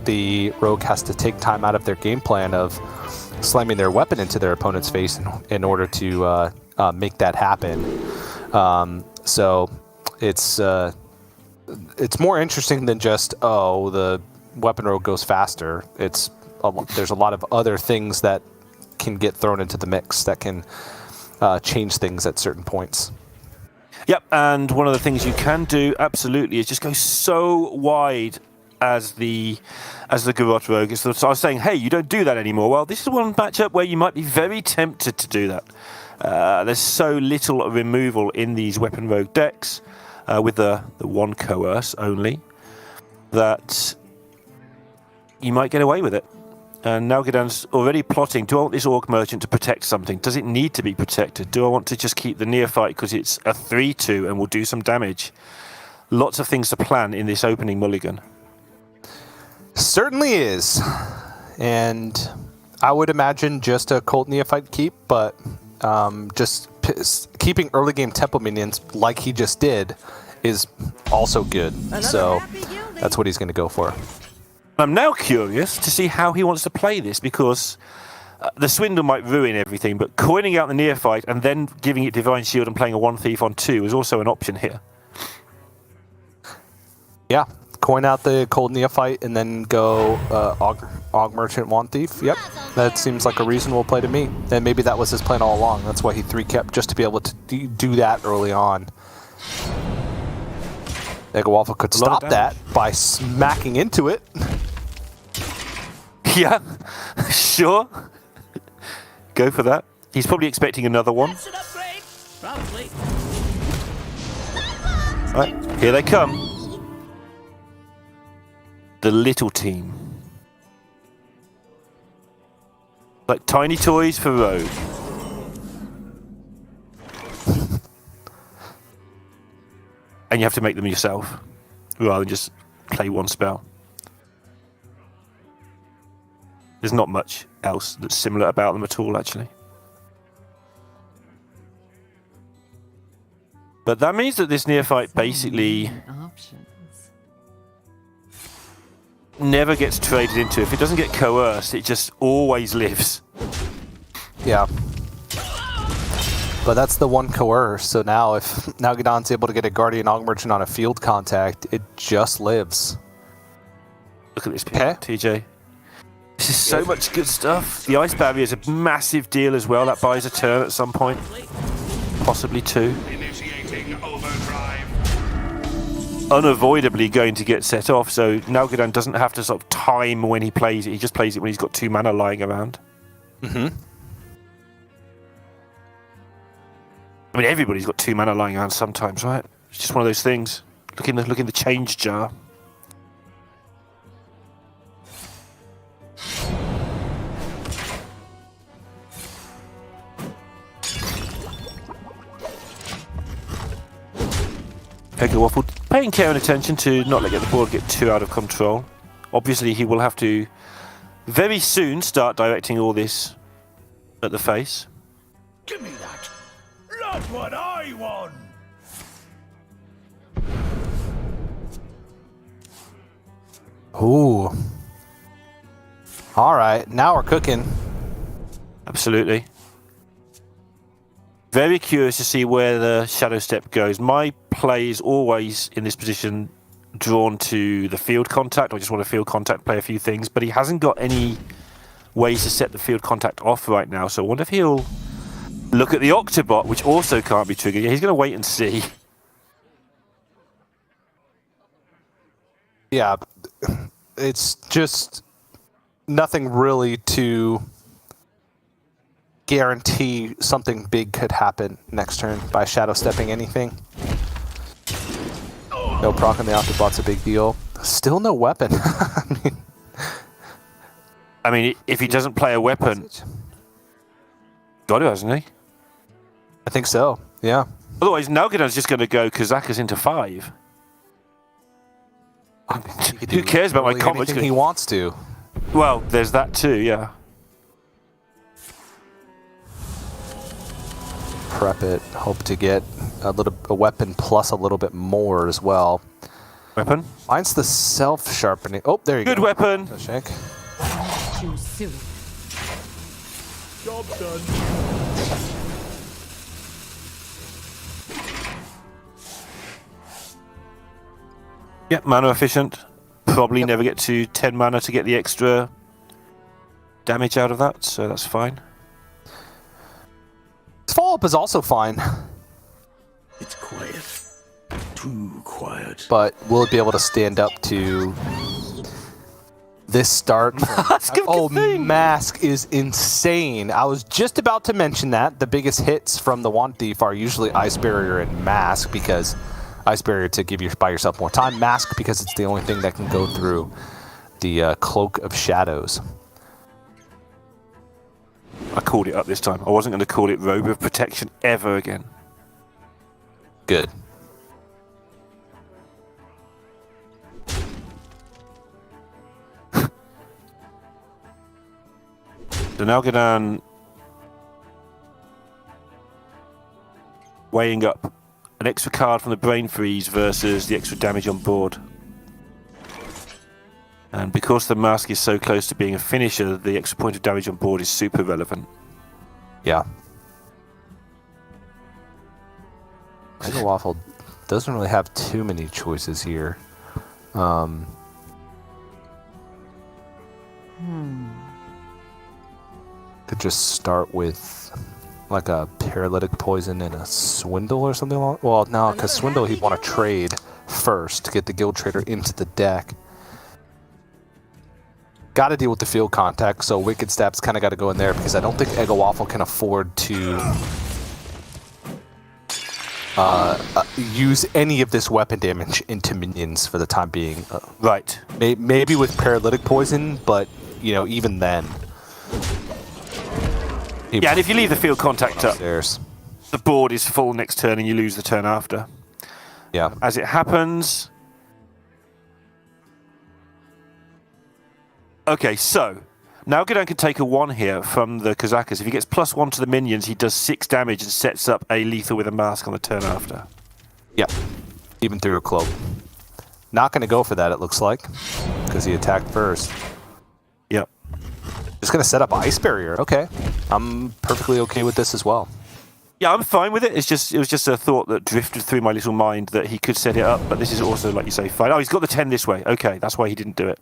the rogue has to take time out of their game plan of slamming their weapon into their opponent's face in order to make that happen. So it's more interesting than just, oh, the weapon rogue goes faster. There's a lot of other things that can get thrown into the mix that can change things at certain points. Yep, and one of the things you can do, absolutely, is just go so wide as the Garrote Rogue. So I was saying, hey, you don't do that anymore. Well, this is one matchup where you might be very tempted to do that. There's so little removal in these Weapon Rogue decks, with the one Coerce only, that you might get away with it. And Nalguidan's already plotting, do I want this Orc Merchant to protect something? Does it need to be protected? Do I want to just keep the Neophyte because it's a 3-2 and will do some damage? Lots of things to plan in this opening mulligan. Certainly is. And I would imagine just a Cult Neophyte keep, but just keeping early game Temple Minions like he just did is also good. So that's what he's going to go for. I'm now curious to see how he wants to play this, because the Swindle might ruin everything, but coining out the Neophyte and then giving it Divine Shield and playing a 1 Thief on 2 is also an option here. Yeah, coin out the Cold Neophyte and then go Aug Merchant 1 Thief. Yep, that seems like a reasonable play to me. And maybe that was his plan all along. That's why he 3-kept, just to be able to do that early on. Eggowaffle could stop that by smacking into it. Yeah, sure. Go for that. He's probably expecting another one. Probably. Right, here they come. The little team. Like tiny toys for Rogue. And you have to make them yourself, rather than just play one spell. There's not much else that's similar about them at all, actually. But that means that this Neophyte basically never gets traded into. If it doesn't get coerced, it just always lives. Yeah. But that's the one coerce, so now if Nalguidan's able to get a Guardian Aug Merchant on a field contact, it just lives. Look at this pick, TJ. This is so much good stuff. The Ice Barrier is a massive deal as well. That buys a turn at some point. Possibly 2. Unavoidably going to get set off, so Nalguidan doesn't have to sort of time when he plays it. He just plays it when he's got 2 mana lying around. Mm-hmm. I mean, everybody's got 2 mana lying around sometimes, right? It's just one of those things. Look in the change jar. Eggowaffle paying care and attention to not let the board get too out of control. Obviously, he will have to very soon start directing all this at the face. Give me that. Not what I want. Ooh. All right, now we're cooking. Absolutely. Very curious to see where the Shadow Step goes. My play is always in this position drawn to the field contact. I just want to field contact, play a few things, but he hasn't got any ways to set the field contact off right now. So I wonder if he'll look at the Octobot, which also can't be triggered. Yeah, he's going to wait and see. Yeah, it's just nothing really to guarantee something big could happen next turn by shadow stepping anything. No proc on the Octobot's a big deal. Still no weapon. I mean, if he doesn't play a weapon, got it, hasn't he? I think so, yeah. Otherwise, Nalguidan's just going to go Kazakas into 5. Who cares about my comments? He wants to. Well, there's that too, yeah. Prep it. Hope to get a weapon plus a little bit more as well. Weapon. Mine's the self-sharpening. Oh, there you go. Good weapon. Shank. Too soon. Job done. Yeah, mana efficient. Probably never get to 10 mana to get the extra damage out of that, so that's fine. His follow-up is also fine. It's quiet. Too quiet. But will it be able to stand up to this start? Oh, Mask is insane. I was just about to mention that. The biggest hits from the Wand Thief are usually Ice Barrier and Mask, because Ice Barrier to give you buy yourself more time. Mask because it's the only thing that can go through the Cloak of Shadows. I called it up this time. I wasn't going to call it Robe of Protection ever again. Good. So Nalguidan weighing up an extra card from the Brain Freeze versus the extra damage on board. And because the mask is so close to being a finisher, the extra point of damage on board is super relevant. Yeah. Eggowaffle doesn't really have too many choices here. Could just start with like a paralytic poison and a swindle or something like. Well, no, because swindle he'd want to trade first to get the guild trader into the deck. Got to deal with the field contact, so Wicked Step's kind of got to go in there, because I don't think Eggowaffle can afford to use any of this weapon damage into minions for the time being. Right. Maybe with paralytic poison, but you know, even then. Yeah, and if you leave the field contact up, Upstairs. the board is full next turn and you lose the turn after. Yeah. As it happens. Okay, so Nalguidan can take a 1 here from the Kazakas. If he gets +1 to the minions, he does 6 damage and sets up a lethal with a mask on the turn after. Yep. Even through a cloak. Not going to go for that, it looks like, because he attacked first. Yep. Just going to set up Ice Barrier. Okay. I'm perfectly okay with this as well. Yeah, I'm fine with it. It was just a thought that drifted through my little mind that he could set it up, but this is also, like you say, fine. Oh, he's got the 10 this way. Okay, that's why he didn't do it.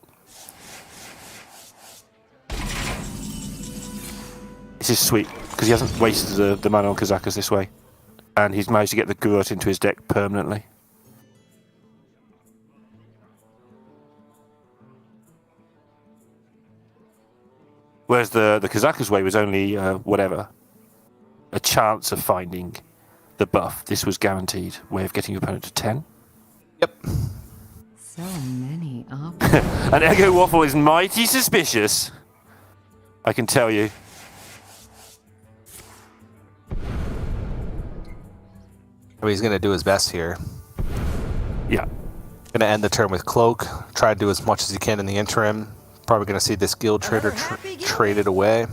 This is sweet, because he hasn't wasted the mana on Kazakas this way. And he's managed to get the Gurut into his deck permanently. Whereas the Kazakas way was only, whatever, a chance of finding the buff. This was guaranteed way of getting your opponent to 10. Yep. So many options. And Eggowaffle is mighty suspicious, I can tell you. I mean, he's going to do his best here. Yeah. Going to end the turn with Cloak. Try to do as much as he can in the interim. Probably going to see this guild trader traded away.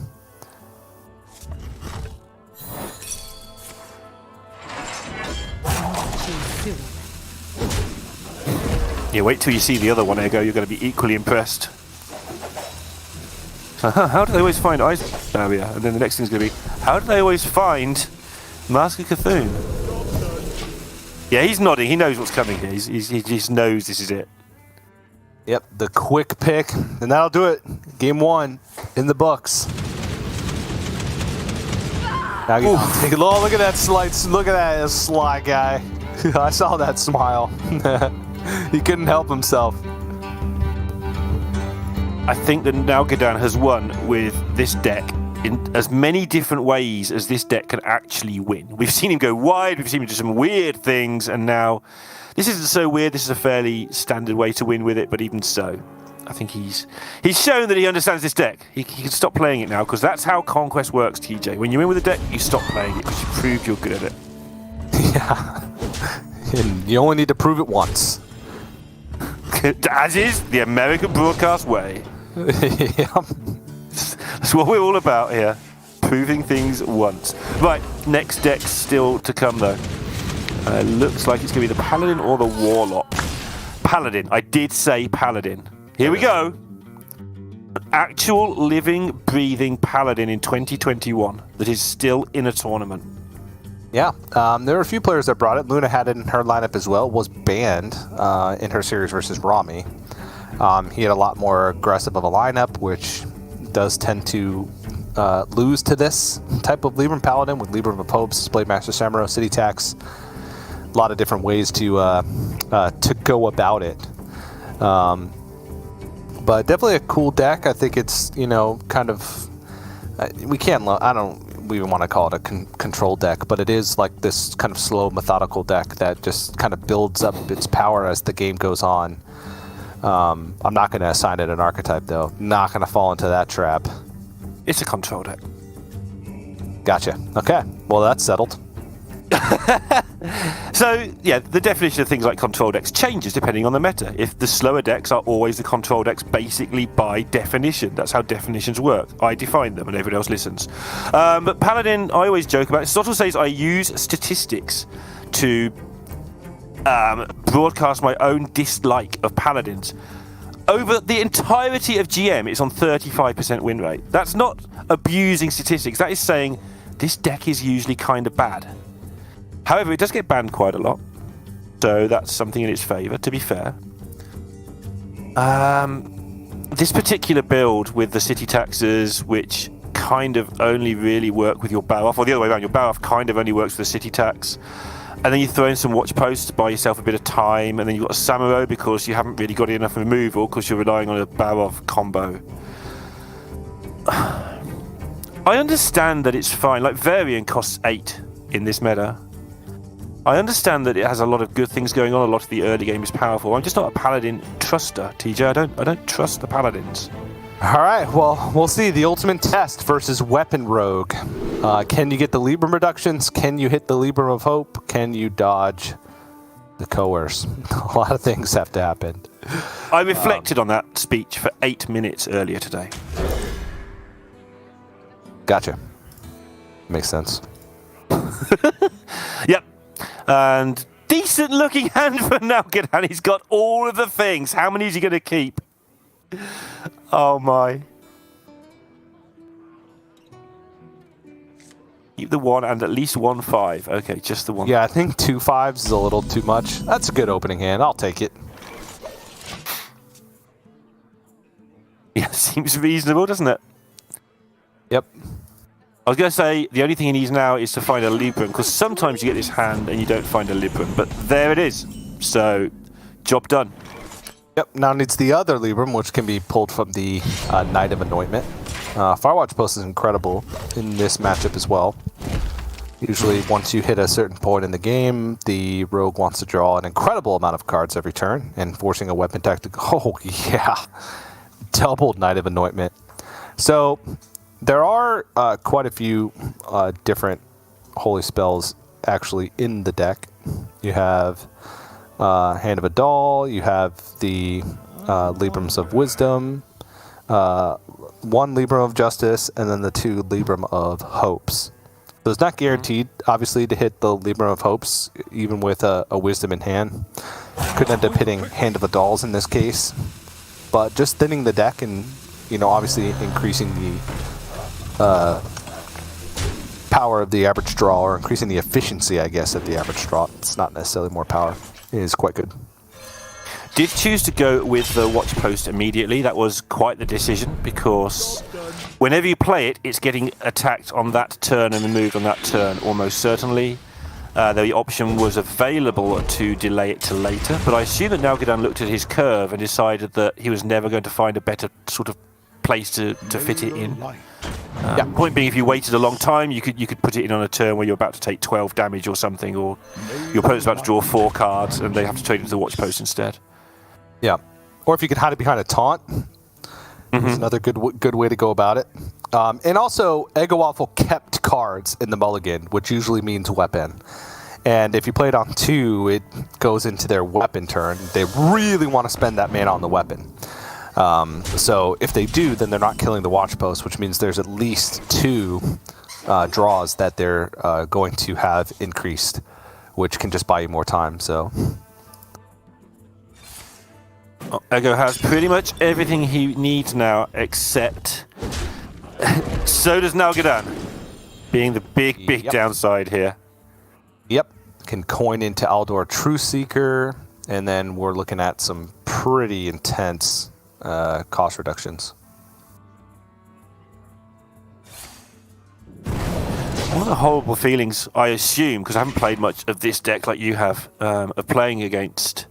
Yeah, wait till you see the other one, Eggo. You're going to be equally impressed. How do they always find Ice Barrier? And then the next thing's going to be, how do they always find Mask of Cthulhu? Yeah, he's nodding. He knows what's coming here. He just knows this is it. Yep, the quick pick, and that'll do it. Game 1 in the books. Now take a look at that look at that sly guy. I saw that smile. He couldn't help himself. I think that Nalguidan has won with this deck in as many different ways as this deck can actually win. We've seen him go wide, we've seen him do some weird things, and now this isn't so weird. This is a fairly standard way to win with it, but even so, I think he's shown that he understands this deck. He can stop playing it now, because that's how Conquest works, TJ. When you win with a deck, you stop playing it because you prove you're good at it. Yeah. And you only need to prove it once. As is the American broadcast way. Yep. That's what we're all about here. Proving things once. Right, next deck still to come though. Looks like it's going to be the Paladin or the Warlock. Paladin. I did say Paladin. Here we go. An actual living, breathing Paladin in 2021 that is still in a tournament. Yeah, there were a few players that brought it. Luna had it in her lineup as well, was banned in her series versus Rami. He had a lot more aggressive of a lineup, which does tend to lose to this type of Libram Paladin with Libram of Hopes, Blade Master Samuro, City Tax. A lot of different ways to go about it. But definitely a cool deck. I think it's, kind of... I don't even want to call it a control deck, but it is like this kind of slow, methodical deck that just kind of builds up its power as the game goes on. I'm not going to assign it an archetype, though. Not going to fall into that trap. It's a control deck. Gotcha. Okay. Well, that's settled. So, yeah, the definition of things like control decks changes depending on the meta. If the slower decks are always the control decks, basically by definition. That's how definitions work. I define them and everyone else listens. But Paladin, I always joke about it. Stotle says I use statistics to broadcast my own dislike of Paladins. Over the entirety of GM, it's on 35% win rate. That's not abusing statistics. That is saying this deck is usually kind of bad. However, it does get banned quite a lot, so that's something in its favour, to be fair. This particular build with the city taxes, which kind of only really work with your Baroff, or the other way around, your Baroff kind of only works with the city tax, and then you throw in some watch posts to buy yourself a bit of time, and then you've got a Samuro because you haven't really got enough removal because you're relying on a Baroff combo. I understand that it's fine, like Varian costs 8 in this meta. I understand that it has a lot of good things going on. A lot of the early game is powerful. I'm just not a Paladin truster, TJ. I don't trust the Paladins. All right. Well, we'll see. The ultimate test versus Weapon Rogue. Can you get the Libram reductions? Can you hit the Libram of Hope? Can you dodge the Coerce? A lot of things have to happen. I reflected on that speech for 8 minutes earlier today. Gotcha. Makes sense. Yep. And decent looking hand for Nalguidan. He's got all of the things. How many is he going to keep? Oh my. Keep the 1 and at least 1 5. Okay, just the 1. Yeah, I think 2 5s is a little too much. That's a good opening hand. I'll take it. Yeah, seems reasonable, doesn't it? Yep. I was going to say, the only thing he needs now is to find a Libram, because sometimes you get this hand and you don't find a Libram, but there it is. So, job done. Yep, now needs the other Libram, which can be pulled from the Knight of Anointment. Firewatch Post is incredible in this matchup as well. Usually, once you hit a certain point in the game, the Rogue wants to draw an incredible amount of cards every turn, and forcing a weapon tactic. Oh, yeah. Doubled Knight of Anointment. So... there are quite a few different holy spells actually in the deck. You have Hand of a Doll, you have the Librams of Wisdom, 1 Libram of Justice, and then the 2 Libram of Hopes. So it's not guaranteed, obviously, to hit the Libram of Hopes, even with a Wisdom in hand. Could end up hitting Hand of a Dolls in this case. But just thinning the deck and, obviously increasing the power of the average draw, or increasing the efficiency, I guess, of the average draw. It's not necessarily more power. It is quite good. Did choose to go with the watch post immediately. That was quite the decision, because whenever you play it, it's getting attacked on that turn and removed on that turn almost certainly. The option was available to delay it to later, but I assume that Nalguidan looked at his curve and decided that he was never going to find a better sort of place to fit it in. Yeah. Point being, if you waited a long time, you could put it in on a turn where you're about to take 12 damage or something, or your opponent's about to draw 4 cards and they have to trade into the watch post instead. Yeah. Or if you could hide it behind a taunt, it's another good way to go about it. And also, Eggowaffle kept cards in the mulligan, which usually means weapon. And if you play it on 2, it goes into their weapon turn. They really want to spend that mana on the weapon. So if they do, then they're not killing the watch post, which means there's at least 2 draws that they're going to have increased, which can just buy you more time. So Eggo has pretty much everything he needs now, except so does Nalguidan, being the big downside here. Yep. Can coin into Aldor Trueseeker, and then we're looking at some pretty intense cost reductions. One of the horrible feelings, I assume, because I haven't played much of this deck like you have, of playing against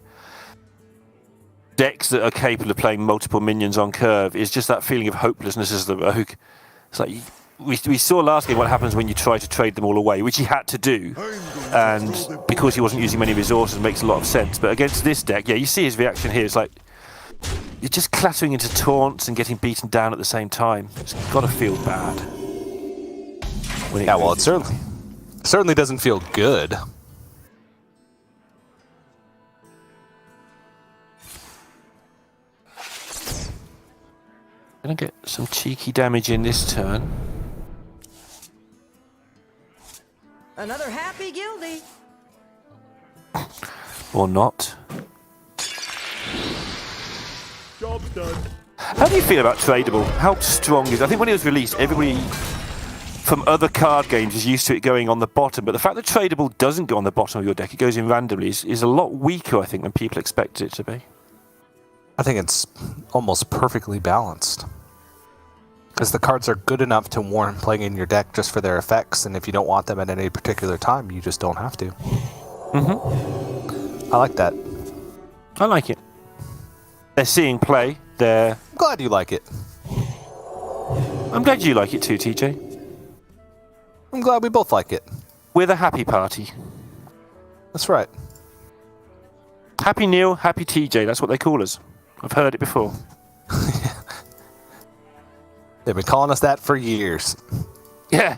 decks that are capable of playing multiple minions on curve, is just that feeling of hopelessness as the rogue. It's like we saw last game what happens when you try to trade them all away, which he had to do, and because he wasn't using many resources, it makes a lot of sense. But against this deck, yeah, you see his reaction here. It's like you're just clattering into taunts and getting beaten down at the same time. It's got to feel bad. Yeah, well, it certainly doesn't feel good. Gonna get some cheeky damage in this turn. Another happy guildie. Or not. Job's done. How do you feel about tradable? How strong is it? I think when it was released, everybody from other card games is used to it going on the bottom, but the fact that tradable doesn't go on the bottom of your deck, it goes in randomly, is a lot weaker, I think, than people expect it to be. I think it's almost perfectly balanced. Because the cards are good enough to warrant playing in your deck just for their effects, and if you don't want them at any particular time, you just don't have to. Mm-hmm. I like that. I like it. They're seeing play. They're... I'm glad you like it. I'm glad you like it too, TJ. I'm glad we both like it. We're the happy party. That's right. Happy Neil, happy TJ, that's what they call us. I've heard it before. They've been calling us that for years. Yeah.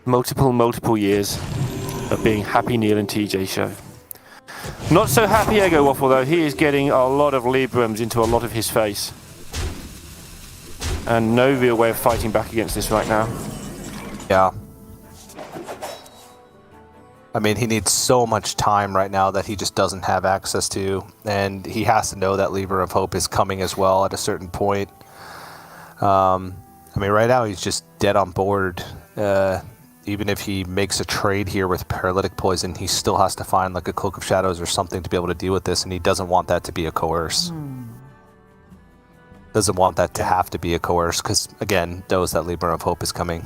Multiple years of being Happy Neil and TJ show. Not so happy Eggowaffle though. He is getting a lot of Librams into a lot of his face. And no real way of fighting back against this right now. Yeah. I mean, he needs so much time right now that he just doesn't have access to, and he has to know that Lever of Hope is coming as well at a certain point. I mean, right now he's just dead on board. Even if he makes a trade here with Paralytic Poison, he still has to find like a Cloak of Shadows or something to be able to deal with this, and he doesn't want that to be a coerce. Doesn't want that to have to be a coerce, because, again, knows that Libram of Hope is coming.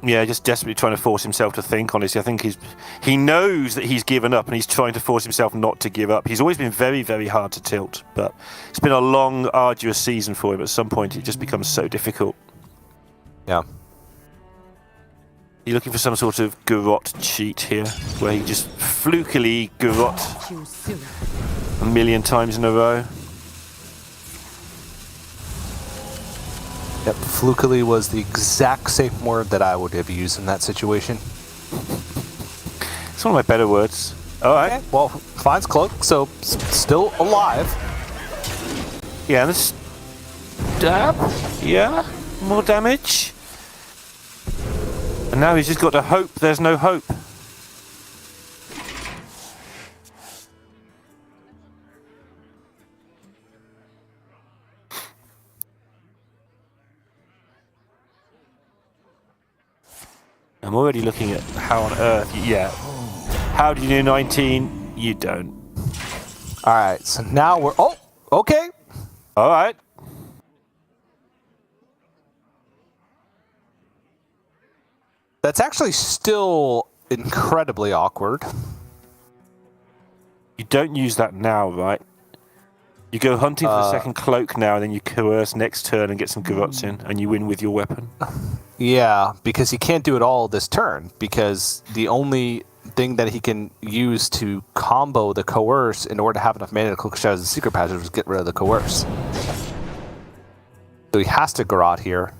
Yeah, just desperately trying to force himself to think, honestly. I think he knows that he's given up, and he's trying to force himself not to give up. He's always been very, very hard to tilt, but it's been a long, arduous season for him. At some point, it just becomes so difficult. Yeah. You're looking for some sort of garrote cheat here, where he just flukily garrote a million times in a row. Yep, flukily was the exact same word that I would have used in that situation. It's one of my better words. All right. Okay, well, finds Cloak, so still alive. Yeah, and the stab. Yeah, more damage. And now he's just got to hope there's no hope. I'm already looking at how on earth, how do you do 19? You don't. All right, so now we're, oh, okay. All right. That's actually still incredibly awkward. You don't use that now, right? You go hunting for the second cloak now, and then you coerce next turn and get some garrotes in, and you win with your weapon. Yeah, because he can't do it all this turn, because the only thing that he can use to combo the coerce in order to have enough mana to Cloak of Shadows and Secret Passage is get rid of the coerce. So he has to garrote here.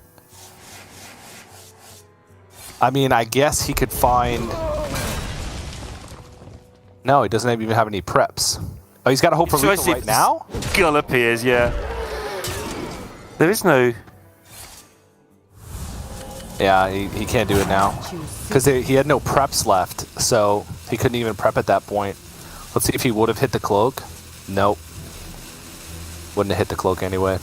I mean, I guess he could find... No, he doesn't even have any preps. Oh, he's got to hope for Lethal right now? Gull appears, yeah. There is no... Yeah, he can't do it now. Because he had no preps left, so he couldn't even prep at that point. Let's see if he would have hit the cloak. Nope. Wouldn't have hit the cloak anyway.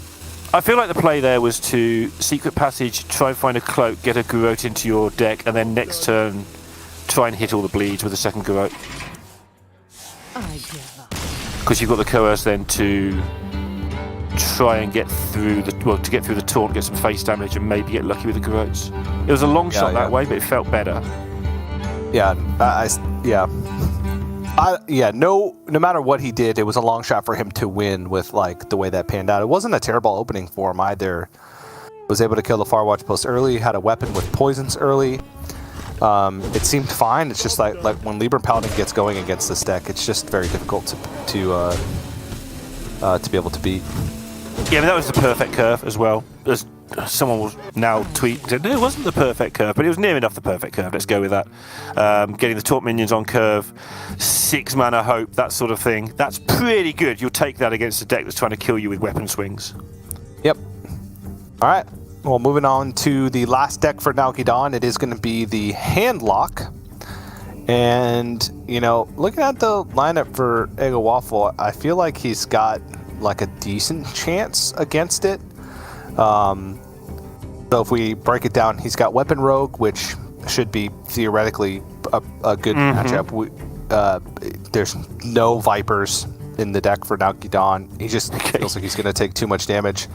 I feel like the play there was to secret passage, try and find a cloak, get a Garrote into your deck, and then next turn try and hit all the bleeds with a second Garrote. I give up. Because you've got the coerce then to try and get through the taunt, get some face damage, and maybe get lucky with the Garrotes. It was a long shot that way, but it felt better. Yeah, no matter what he did, it was a long shot for him to win with like the way that panned out. It wasn't a terrible opening for him either. Was able to kill the Farwatch post early, had a weapon with poisons early. It seemed fine. It's just like when Libram Paladin gets going against this deck, it's just very difficult to be able to beat. Yeah, that was the perfect curve as well. As someone will now tweet and said, no, it wasn't the perfect curve, but it was near enough the perfect curve. Let's go with that. Getting the taunt minions on curve, 6 mana hope, that sort of thing. That's pretty good. You'll take that against a deck that's trying to kill you with weapon swings. Yep. All right. Well, moving on to the last deck for Nalguidan, it is going to be the Handlock. And, you know, looking at the lineup for Eggowaffle, I feel like he's got like a decent chance against it. So if we break it down, he's got Weapon Rogue, which should be theoretically a good matchup. There's no Vipers in the deck for Nalguidan. He just feels like he's going to take too much damage.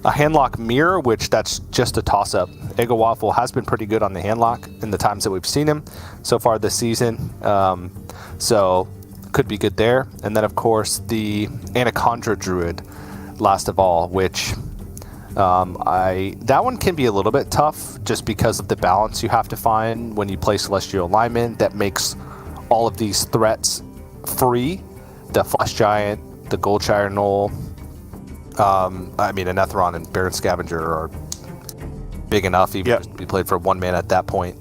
A Handlock Mirror, which that's just a toss-up. Eggowaffle has been pretty good on the Handlock in the times that we've seen him so far this season. So could be good there. And then, of course, the Anaconda Druid, last of all, which that one can be a little bit tough just because of the balance you have to find when you play Celestial Alignment that makes all of these threats free. The Flesh Giant, the Goldshire Knoll, Anetheron and Baron Scavenger are big enough even to be played for 1 mana at that point.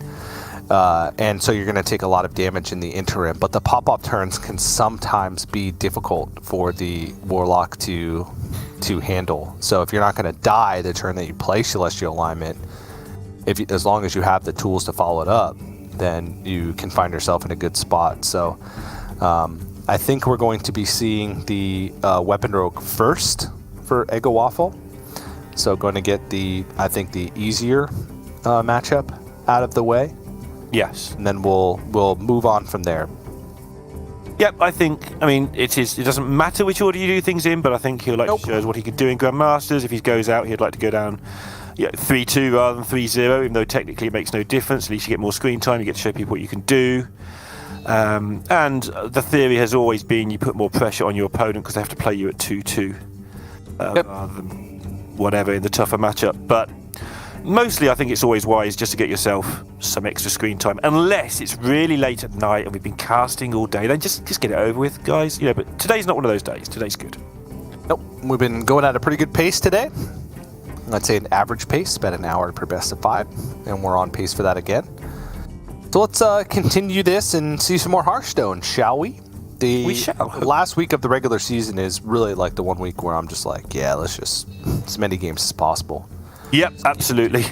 And so you're going to take a lot of damage in the interim, but the pop-off turns can sometimes be difficult for the Warlock to handle. So if you're not going to die the turn that you play Celestial Alignment, as long as you have the tools to follow it up, then you can find yourself in a good spot. So I think we're going to be seeing the Weapon Rogue first for Eggowaffle. So going to get the easier matchup out of the way. Yes. And then we'll move on from there. Yep, it doesn't matter which order you do things in, but I think he'll like to show us what he can do in Grandmasters. If he goes out, he'd like to go down 3-2 rather than 3-0, even though technically it makes no difference. At least you get more screen time, you get to show people what you can do. And the theory has always been you put more pressure on your opponent because they have to play you at 2-2 rather than whatever in the tougher matchup. But mostly I think it's always wise just to get yourself some extra screen time, unless it's really late at night and we've been casting all day. Then just get it over with, guys. But today's not one of those days. Today's good. Nope, we've been going at a pretty good pace today. I'd say an average pace, about an hour per best of 5, and we're on pace for that again. So let's continue this and see some more Hearthstone, shall we? We shall. Last week of the regular season is really like the 1 week where I'm just like, let's just as many games as possible. Yep, absolutely.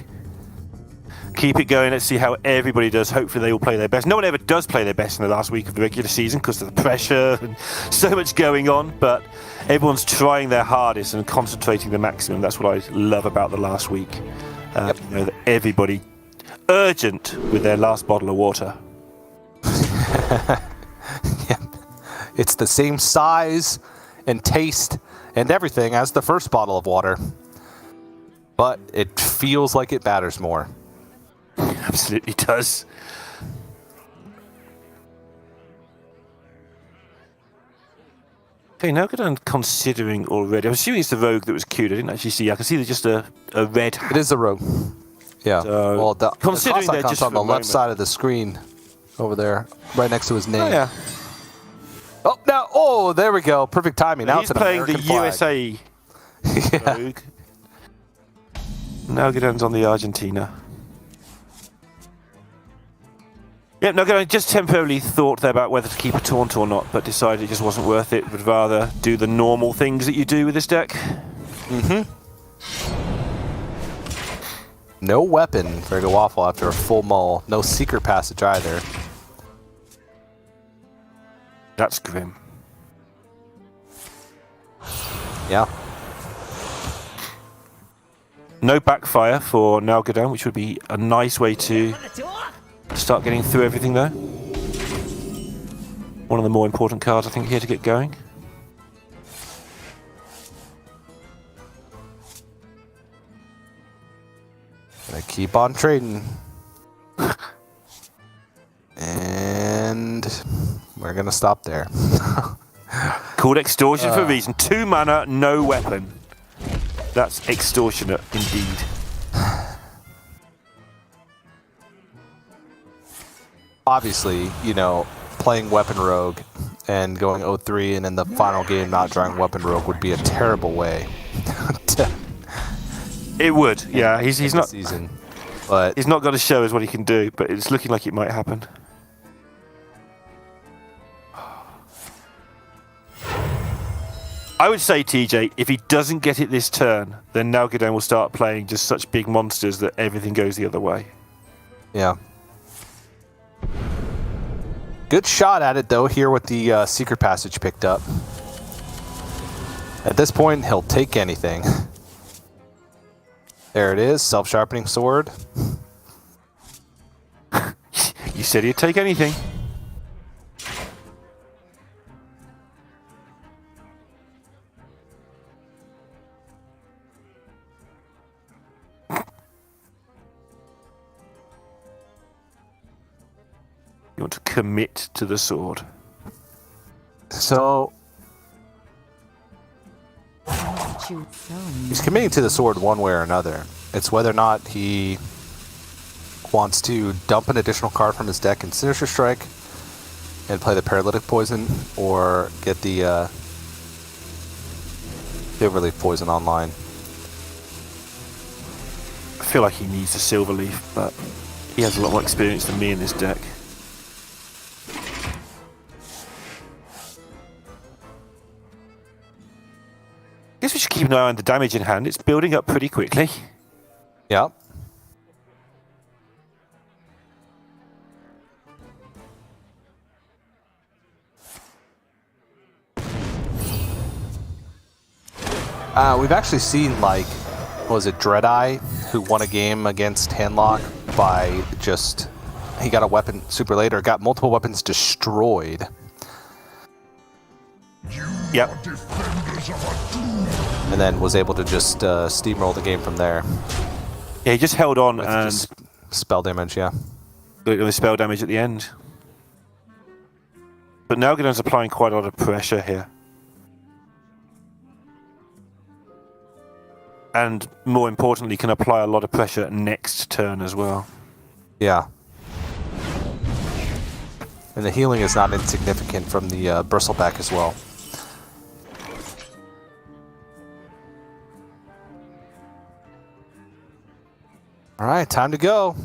Keep it going. Let's see how everybody does. Hopefully they all play their best. No one ever does play their best in the last week of the regular season because of the pressure and so much going on, but everyone's trying their hardest and concentrating the maximum. That's what I love about the last week. That everybody urgent with their last bottle of water. It's the same size and taste and everything as the first bottle of water, but it feels like it matters more. Absolutely does. Okay, now I'm considering already. I'm assuming it's the rogue that was cute. I didn't actually see. I can see there's just a red hat. It is a rogue. Yeah. So, well, the considering cost they're just on the for a left moment. side of the screen over there, right next to his name. Oh, yeah. There we go. Perfect timing. Now He's it's an playing American the flag. USA rogue. Nalguidan's on the Argentina. Yep, Nalguidan just temporarily thought there about whether to keep a taunt or not, but decided it just wasn't worth it. Would rather do the normal things that you do with this deck. No weapon for Eggowaffle after a full mull. No secret passage either. That's grim. Yeah. No backfire for Nalguidan, which would be a nice way to start getting through everything there. One of the more important cards, I think, here to get going. Gonna keep on trading. And we're gonna stop there. Called extortion for a reason. 2 mana, no weapon. That's extortionate indeed. Obviously, you know, playing Weapon Rogue and going 0-3 and in the final game not drawing Weapon Rogue would be a terrible way to It would, yeah. He's not season. But he's not going to show us what he can do, but it's looking like it might happen. I would say, TJ, if he doesn't get it this turn, then Nalguidan will start playing just such big monsters that everything goes the other way. yeah. Good shot at it though here with the secret passage picked up. At this point, he'll take anything. There it is, self-sharpening sword. You said he'd take anything. You want to commit to the sword. So he's committing to the sword one way or another. It's whether or not he wants to dump an additional card from his deck in Sinister Strike and play the Paralytic Poison, or get the Silverleaf Poison online. I feel like he needs a Silverleaf, but he has a lot more experience than me in this deck. I guess we should keep an eye on the damage in hand. It's building up pretty quickly. Yep. We've actually seen, like, what was it, Dreadeye, who won a game against Handlock by just, he got a weapon super late, or got multiple weapons destroyed. Yep. And then was able to just steamroll the game from there. Yeah, he just held on With and just spell damage, yeah. got the spell damage at the end. But Nalguidan's applying quite a lot of pressure here. And more importantly, can apply a lot of pressure next turn as well. Yeah. And the healing is not insignificant from the Bristleback as well. All right, time to go.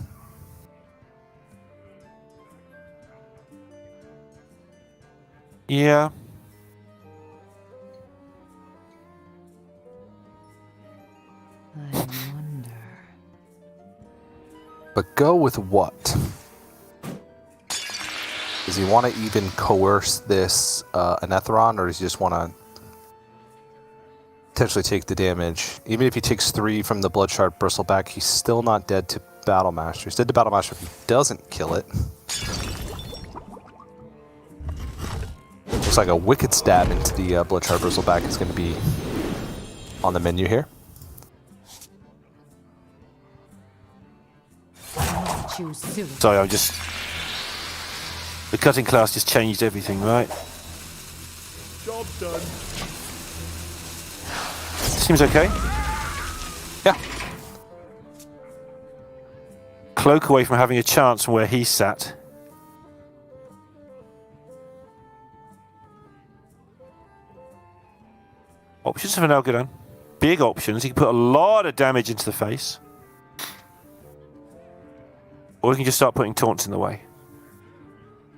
Yeah. I wonder. But go with what? Does he want to even coerce this Anetheron, or does he just want to potentially take the damage? Even if he takes 3 from the Bloodshard Bristleback, he's still not dead to Battlemaster. He's dead to Battlemaster if he doesn't kill it. Looks like a Wicked Stab into the Bloodshard Bristleback is going to be on the menu here. Choose suicide. Sorry, I'm just... The cutting class just changed everything, right? Job done. Seems okay. Yeah. Cloak away from having a chance from where he sat. Options for Nalguidan. Big options. He can put a lot of damage into the face. Or he can just start putting taunts in the way.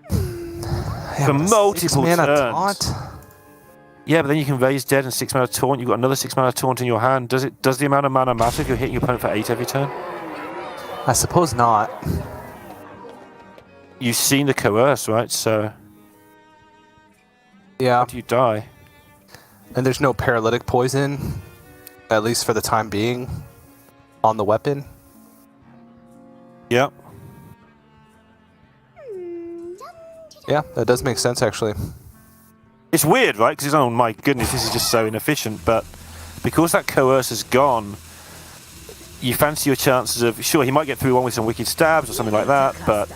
Yeah, For but a multiple 6-mana turns. taunt? Yeah, but then you can raise dead and 6-mana taunt. You've got another 6-mana taunt in your hand. Does the amount of mana matter if you're hitting your opponent for 8 every turn? I suppose not. You've seen the coerce, right? So Yeah. how do you die? And there's no paralytic poison, at least for the time being, on the weapon. Yep. Yeah, that does make sense, actually. It's weird, right? Because oh my goodness, this is just so inefficient. But because that coerce is gone, you fancy your chances of, sure, he might get through one with some wicked stabs or something like that, but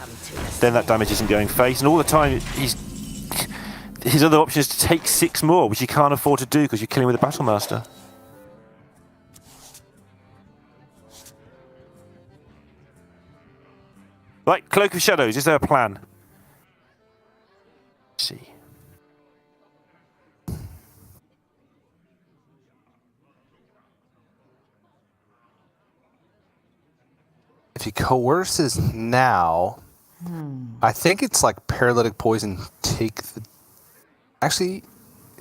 then that damage isn't going face. And all the time, his other option is to take 6 more, which you can't afford to do because you're killing with a Battlemaster. Right, Cloak of Shadows, is there a plan? Let's see. If he coerces now, I think it's like paralytic poison. Actually,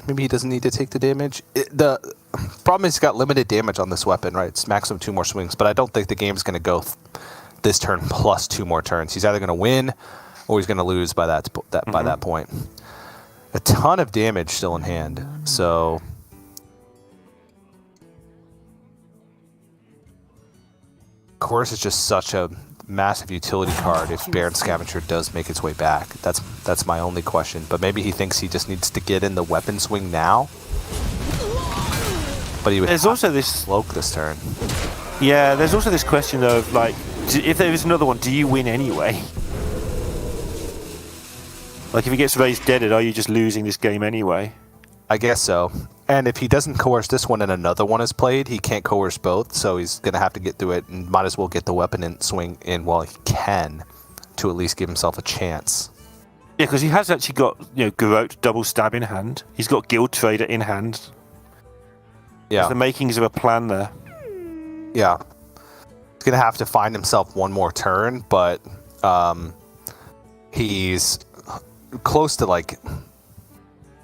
maybe he doesn't need to take the damage. The problem is he's got limited damage on this weapon, right? It's maximum 2 more swings, but I don't think the game's going to go this turn plus 2 more turns. He's either going to win or he's going to lose by that point. A ton of damage still in hand, so. Course is just such a massive utility card if Baron Scavenger does make its way back. That's my only question. But maybe he thinks he just needs to get in the weapon swing now. But he would There's also this cloak this turn. Yeah, there's also this question of like, if there is another one, do you win anyway? Like if he gets raised deaded, are you just losing this game anyway? I guess so. And if he doesn't coerce this one and another one is played, he can't coerce both, so he's going to have to get through it and might as well get the weapon and swing in while he can to at least give himself a chance. Yeah, because he has actually got, Garrote double stab in hand. He's got Guild Trader in hand. Yeah. There's the makings of a plan there. Yeah. He's going to have to find himself one more turn, but he's close to like...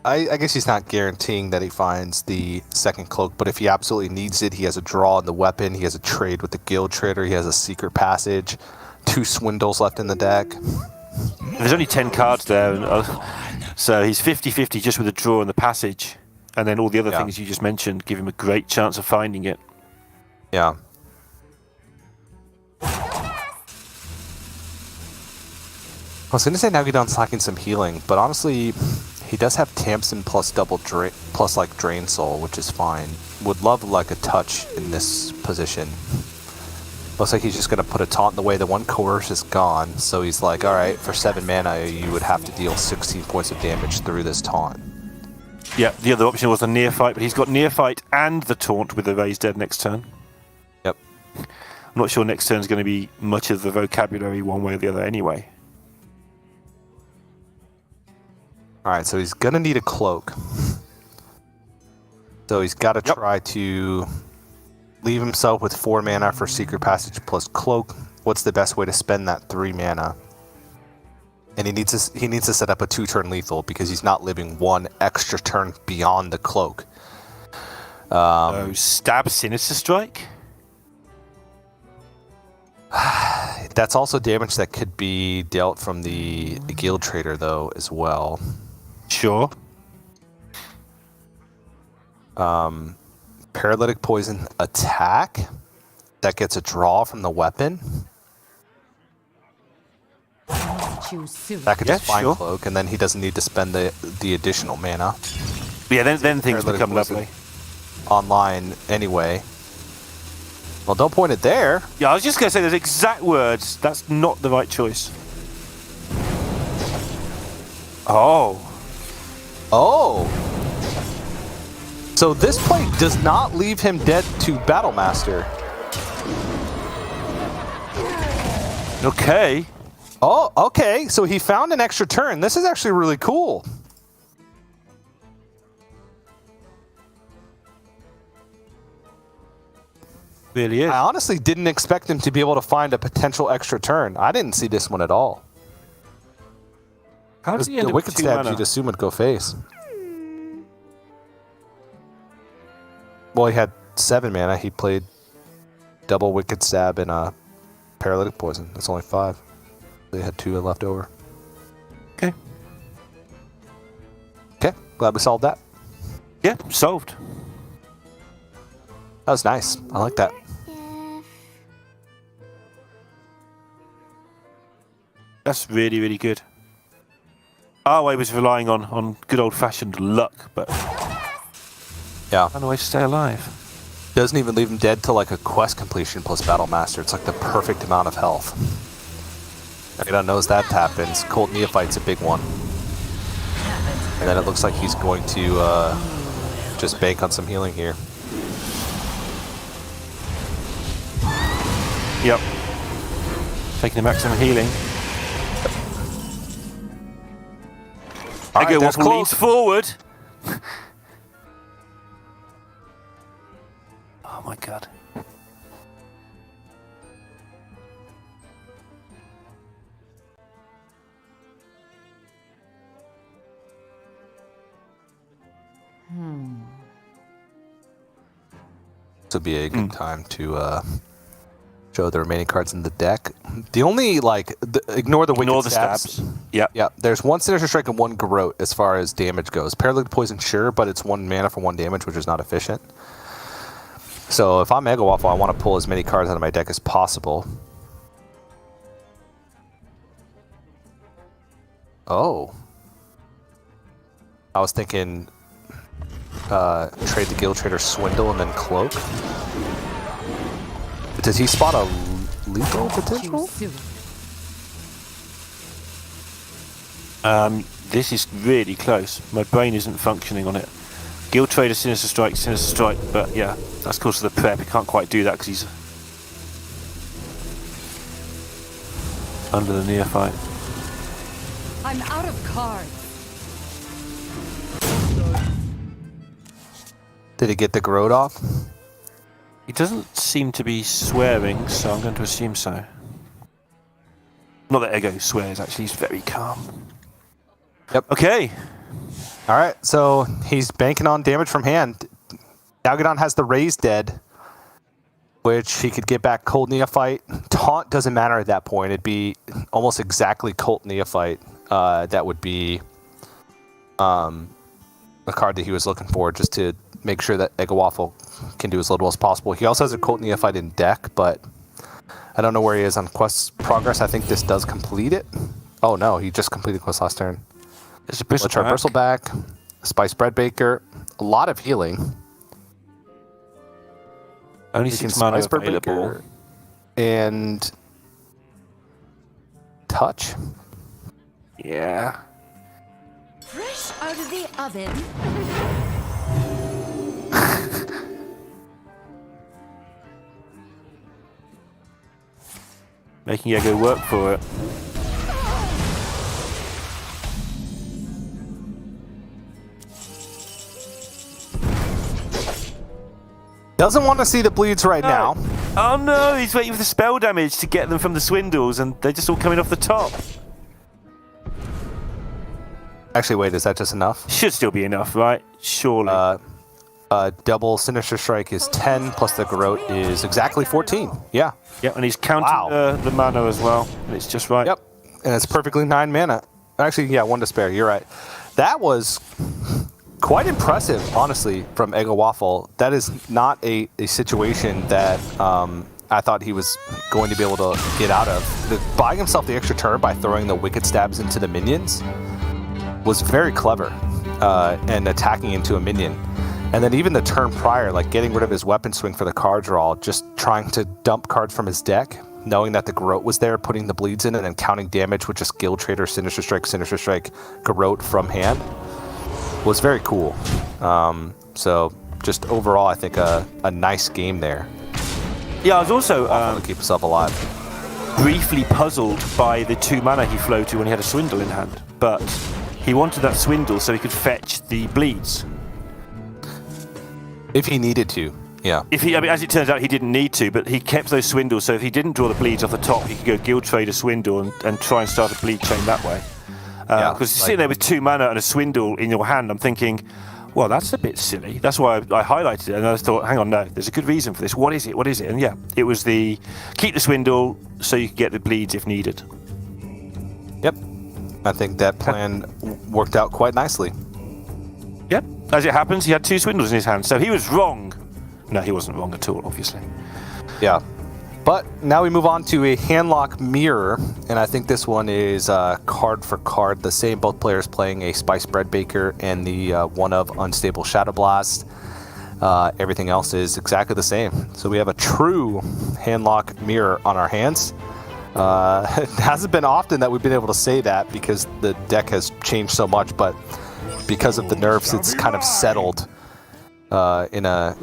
I guess he's not guaranteeing that he finds the second cloak, but if he absolutely needs it, he has a draw on the weapon, he has a trade with the Guild Trader, he has a secret passage, 2 swindles left in the deck. There's only 10 cards there, so he's 50-50 just with the draw and the passage, and then all the other things you just mentioned give him a great chance of finding it. Yeah. I was going to say Nalguidan's lacking some healing, but honestly... He does have Tamsin plus plus like Drain Soul, which is fine. Would love like a touch in this position. Looks like he's just gonna put a taunt in the way. The one coerce is gone, so he's like, all right, for 7 mana, you would have to deal 16 points of damage through this taunt. Yeah, the other option was a Neophyte, but he's got Neophyte and the taunt with the raised dead next turn. Yep. I'm not sure next turn is going to be much of the vocabulary one way or the other anyway. Alright, so he's gonna need a cloak. So he's gotta try to leave himself with 4 mana for Secret Passage plus cloak. What's the best way to spend that 3 mana? And he needs to set up a 2-turn lethal because he's not living 1 extra turn beyond the cloak. Stab Sinister Strike? That's also damage that could be dealt from the Guild Trader though as well. Sure. Paralytic Poison attack. That gets a draw from the weapon. That could just find cloak, and then he doesn't need to spend the additional mana. Yeah, then things become lovely. Online anyway. Well, don't point it there. Yeah, I was just going to say those exact words. That's not the right choice. Oh. Oh. So this play does not leave him dead to Battlemaster. Okay. Oh, okay. So he found an extra turn. This is actually really cool. Really is. I honestly didn't expect him to be able to find a potential extra turn. I didn't see this one at all. How does he end the up Wicked with 2 Stab, mana? you'd assume would go face. Well, he had 7 mana. He played double Wicked Stab and a paralytic poison. That's only 5. They had 2 left over. Okay. Okay, glad we solved that. Yeah, solved. That was nice. I like that. That's really, really good. Our way was relying on good old-fashioned luck, but Yeah. found a way to stay alive. Doesn't even leave him dead till like a quest completion plus Battle Master. It's like the perfect amount of health. Nalguidan knows that happens. Cold Neophyte's a big one. And then it looks like he's going to just bank on some healing here. Yep. Taking the maximum healing. All right, that's Eggowaffle leans close. forward. Oh my god. This would be a good time to show the remaining cards in the deck. The only, like, ignore the wicked Ignore the stabs. stabs. Yep. Yeah, there's 1 Sinister Strike and 1 Garrote as far as damage goes. Paralytic Poison, sure, but it's 1 mana for 1 damage, which is not efficient. So if I'm Eggowaffle, I want to pull as many cards out of my deck as possible. Oh. I was thinking trade the Guild Trader Swindle and then Cloak. Does he spot a lethal potential? Choose This is really close. My brain isn't functioning on it. Guild Trader, Sinister Strike, but yeah, that's because of the prep. He can't quite do that because he's under the Neophyte. I'm out of cards. Did he get the Garrote off? He doesn't seem to be swearing, so I'm going to assume so. Not that Eggo swears, actually, he's very calm. Yep. Okay. All right, so he's banking on damage from hand. Nalguidan has the Raise Dead, which he could get back Cold Neophyte. Taunt doesn't matter at that point. It'd be almost exactly Cold Neophyte. That would be a card that he was looking for just to make sure that Eggowaffle can do as little as possible. He also has a Cold Neophyte in deck, but I don't know where he is on quest progress. I think this does complete it. Oh no, he just completed quest last turn. There's a Let's try Bristleback, Spice Bread Baker, a lot of healing. Only You can 6 mana Spice Bread available. Baker and Touch. Yeah. Fresh out of the oven. Making Eggo work for it. Doesn't want to see the bleeds right now. Oh no, he's waiting for the spell damage to get them from the swindles, and they're just all coming off the top. Actually, wait, is that just enough? Should still be enough, right? Surely. Double Sinister Strike is 10, plus the Garrote is exactly 14. Yeah. Yep, and he's counting Wow. the mana as well, and it's just right. Yep. And it's perfectly 9 mana. Actually, yeah, 1 to spare. You're right. That was quite impressive, honestly, from Eggowaffle. That is not a situation that I thought he was going to be able to get out of. Buying himself the extra turn by throwing the Wicked Stabs into the minions was very clever, and attacking into a minion. And then even the turn prior, like getting rid of his weapon swing for the card draw, just trying to dump cards from his deck, knowing that the Garrote was there, putting the bleeds in, and then counting damage with just Guild Trader, Sinister Strike, Garrote from hand, was very cool. So just overall, I think a nice game there. Yeah, I was also To keep himself alive. briefly puzzled by the 2 mana he flowed to when he had a swindle in hand, but he wanted that swindle so he could fetch the bleeds. If he needed to, yeah. I mean, as it turns out, he didn't need to, but he kept those swindles, so if he didn't draw the bleeds off the top, he could go Guild Trader Swindle and try and start a bleed chain that way. Yeah, Because sitting there with 2 mana and a swindle in your hand, I'm thinking, well, that's a bit silly. That's why I highlighted it, and I thought, hang on, no, there's a good reason for this. What is it? What is it? And yeah, it was the keep the swindle so you can get the bleeds if needed. Yep. I think that plan worked out quite nicely. Yep. As it happens, he had 2 swindles in his hand, so he was wrong. No, he wasn't wrong at all, obviously. Yeah. But now we move on to a Handlock mirror, and I think this one is card for card the same. Both players playing a Spice Bread Baker and the one of Unstable Shadow Blast. Everything else is exactly the same. So we have a true Handlock mirror on our hands. It hasn't been often that we've been able to say that because the deck has changed so much, but because of the nerfs, it's kind of settled in a...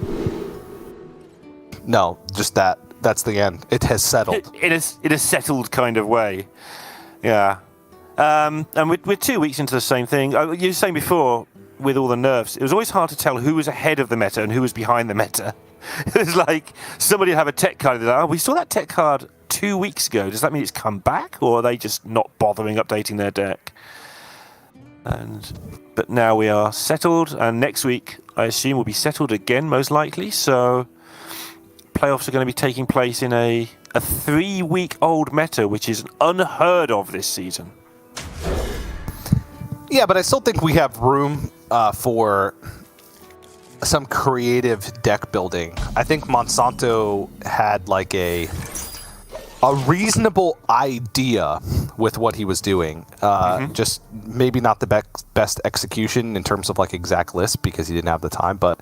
No, just that. That's the end. It has settled. In a settled kind of way. Yeah. And we're 2 weeks into the same thing. You were saying before, with all the nerfs, it was always hard to tell who was ahead of the meta and who was behind the meta. It was like somebody would have a tech card and they're like, oh, we saw that tech card 2 weeks ago. Does that mean it's come back? Or are they just not bothering updating their deck? But now we are settled, and next week, I assume, we'll be settled again, most likely. So... playoffs are going to be taking place in a 3-week-old meta, which is unheard of this season. Yeah, but I still think we have room for some creative deck building. I think Monsanto had like a reasonable idea with what he was doing. Just maybe not the best execution in terms of like exact lists because he didn't have the time, but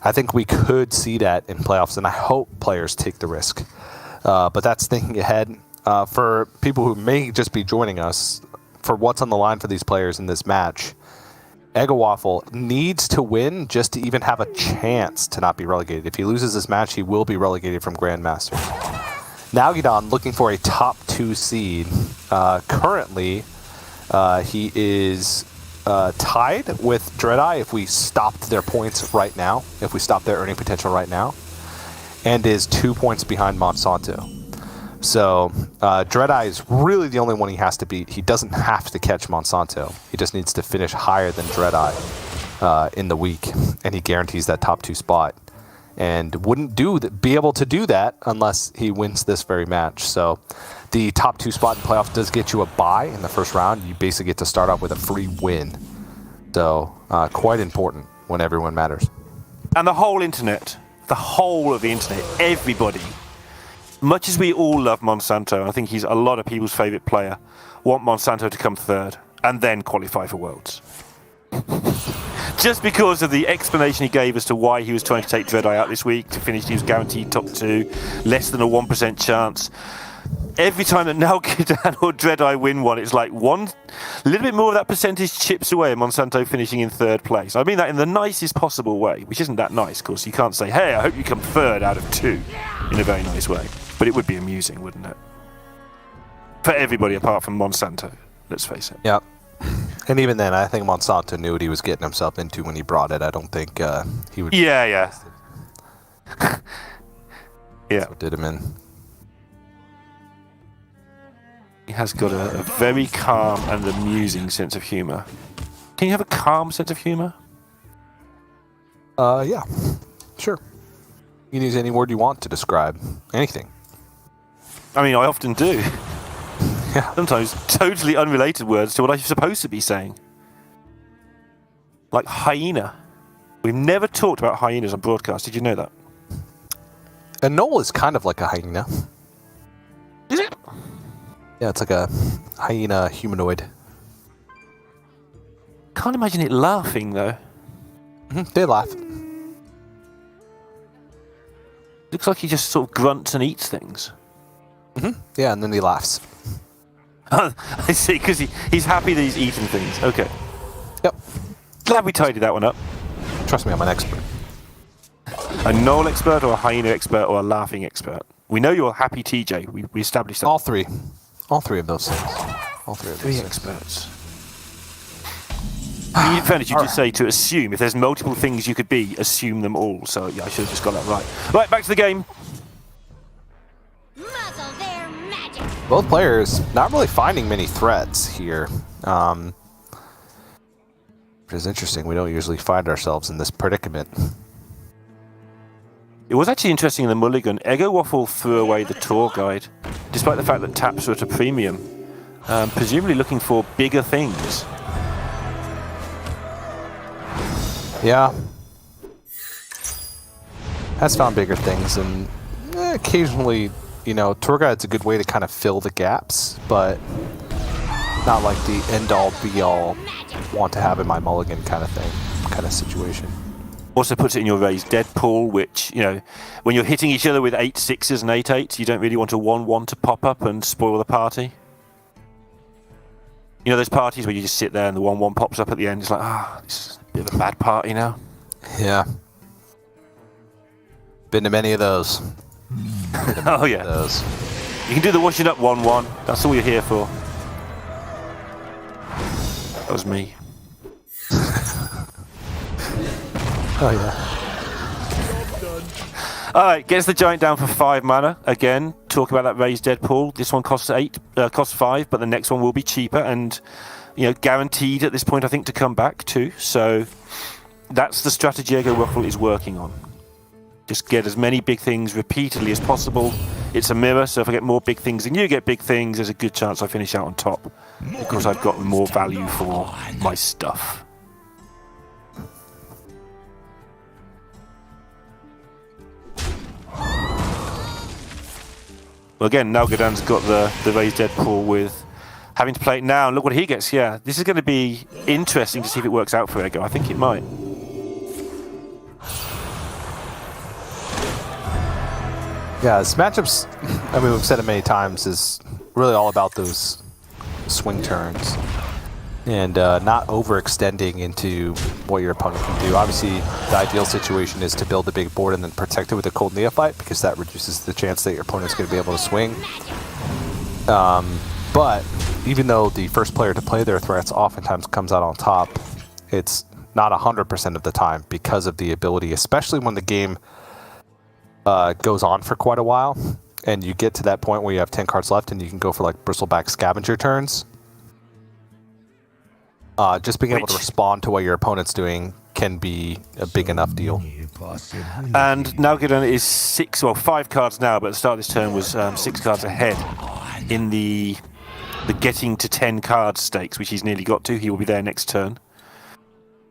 I think we could see that in playoffs, and I hope players take the risk. But that's thinking ahead. For people who may just be joining us, for what's on the line for these players in this match, Eggowaffle needs to win just to even have a chance to not be relegated. If he loses this match, he will be relegated from Grandmasters. Nalguidan looking for a top 2 seed. Currently, he is... tied with Dreadeye if we stopped their points right now, if we stopped their earning potential right now, and is 2 points behind Monsanto. So Dreadeye is really the only one he has to beat. He doesn't have to catch Monsanto. He just needs to finish higher than Dreadeye in the week, and he guarantees that top 2 spot. And wouldn't be able to do that unless he wins this very match. So the top 2 spot in playoffs does get you a bye in the first round. You basically get to start off with a free win. So quite important when everyone matters. And the whole internet, the whole of the internet, everybody, much as we all love Monsanto, I think he's a lot of people's favourite player, want Monsanto to come 3rd and then qualify for Worlds. Just because of the explanation he gave as to why he was trying to take Dreadeye out this week to finish, he was guaranteed top 2, less than a 1% chance. Every time that Nalguidan or Dreadeye win one, it's like a little bit more of that percentage chips away, and Monsanto finishing in 3rd place. I mean that in the nicest possible way, which isn't that nice, of course. You can't say, hey, I hope you come 3rd out of 2 in a very nice way. But it would be amusing, wouldn't it? For everybody apart from Monsanto, let's face it. Yeah. And even then, I think Monsanto knew what he was getting himself into when he brought it. I don't think he would... Yeah. That's Yeah. what did him in. He has got a very calm and amusing sense of humour. Can you have a calm sense of humour? Yeah. Sure. You can use any word you want to describe anything. I mean, I often do. Yeah. Sometimes totally unrelated words to what I'm supposed to be saying. Like hyena. We've never talked about hyenas on broadcast. Did you know that? A knoll is kind of like a hyena. Is it? Yeah, it's like a hyena humanoid. Can't imagine it laughing, though. They laugh. Looks like he just sort of grunts and eats things. Yeah, and then he laughs. I see, because he's happy that he's eating things. Okay. Yep. Glad we tidied that one up. Trust me, I'm an expert. A knoll expert or a hyena expert or a laughing expert? We know you're a happy TJ. We established that. All three. All 3 of those things. All 3 of those 3 things. experts. In fairness, you did say to assume. If there's multiple things you could be, assume them all. So yeah, I should have just got that right. Right, back to the game. Muzzle their magic. Both players not really finding many threats here. Which is interesting. We don't usually find ourselves in this predicament. It was actually interesting in the mulligan. Eggowaffle threw away the tour guide, despite the fact that taps were at a premium, presumably looking for bigger things. Yeah. Has found bigger things, and occasionally, you know, tour guide's a good way to kind of fill the gaps, but not like the end-all, be-all, want to have in my mulligan kind of thing, kind of situation. Also puts it in your raised dead pool, which, you know, when you're hitting each other with 8-6s and 8-8s, you don't really want a 1-1 to pop up and spoil the party. You know those parties where you just sit there and the 1-1 pops up at the end, it's like, this is a bit of a bad party now. Yeah. Been to many of those. Oh yeah. Those. You can do the washing up 1-1, that's all you're here for. That was me. Oh yeah. Alright, gets the giant down for 5 mana. Again, talk about that raised dead pool. This one costs 5, but the next one will be cheaper and, you know, guaranteed at this point, I think, to come back too. So that's the strategy Eggowaffle is working on. Just get as many big things repeatedly as possible. It's a mirror, so if I get more big things and you get big things, there's a good chance I finish out on top because I've got more value for my stuff. Well, again, Nalguidan's got the raised dead pool with having to play it now. And look what he gets. Yeah, this is going to be interesting to see if it works out for Eggo. I think it might. Yeah, this matchup's, I mean, we've said it many times, is really all about those swing turns and not overextending into what your opponent can do. Obviously, the ideal situation is to build a big board and then protect it with a cold neophyte, because that reduces the chance that your opponent's going to be able to swing. But even though the first player to play their threats oftentimes comes out on top, it's not 100% of the time because of the ability, especially when the game goes on for quite a while and you get to that point where you have 10 cards left and you can go for like bristleback scavenger turns. Just being able to respond to what your opponent's doing can be a big enough deal. And Nalguidan is 5 cards now, but at the start of this turn was 6 cards ahead in the getting to 10 cards stakes, which he's nearly got to. He will be there next turn.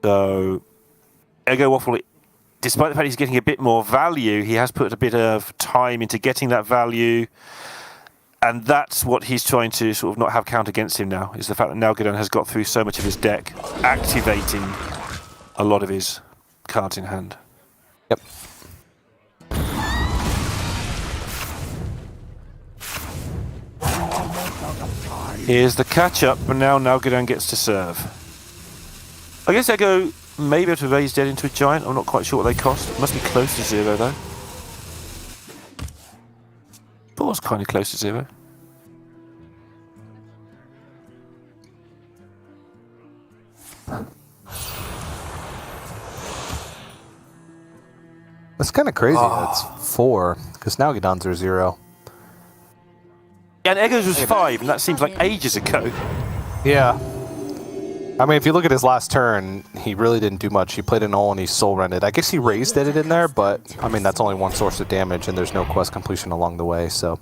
So Eggowaffle, despite the fact he's getting a bit more value, he has put a bit of time into getting that value. And that's what he's trying to sort of not have count against him now, is the fact that Nalguidan has got through so much of his deck, activating a lot of his cards in hand. Yep. Here's the catch-up, and now Nalguidan gets to serve. I guess Eggo may be able to raise dead into a giant. I'm not quite sure what they cost. It must be close to 0, though. But was kind of close to 0. That's kind of crazy. That's 4, because Nalguidan's are 0. Yeah, and Eggo's was 5, and that seems like ages ago. Yeah. I mean, if you look at his last turn, he really didn't do much. He played an ult and he soul rented. I guess he raised it in there, but I mean, that's only one source of damage, and there's no quest completion along the way. So,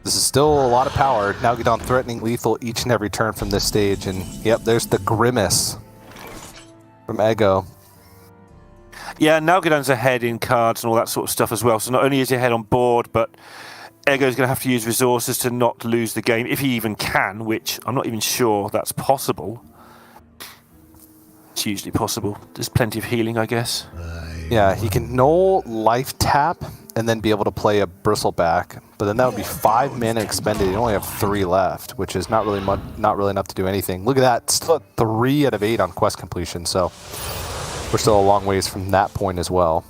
this is still a lot of power. Nalguidan threatening lethal each and every turn from this stage, and yep, there's the grimace from Eggo. Yeah, Nalguidan's ahead in cards and all that sort of stuff as well. So not only is he ahead on board, but Eggo's going to have to use resources to not lose the game, if he even can, which I'm not even sure that's possible. It's usually possible. There's plenty of healing, I guess. Yeah, he can null life tap and then be able to play a bristleback, but then that would be 5 mana expended. You only have 3 left, which is not really enough to do anything. Look at that, still at 3 out of 8 on quest completion, so we're still a long ways from that point as well.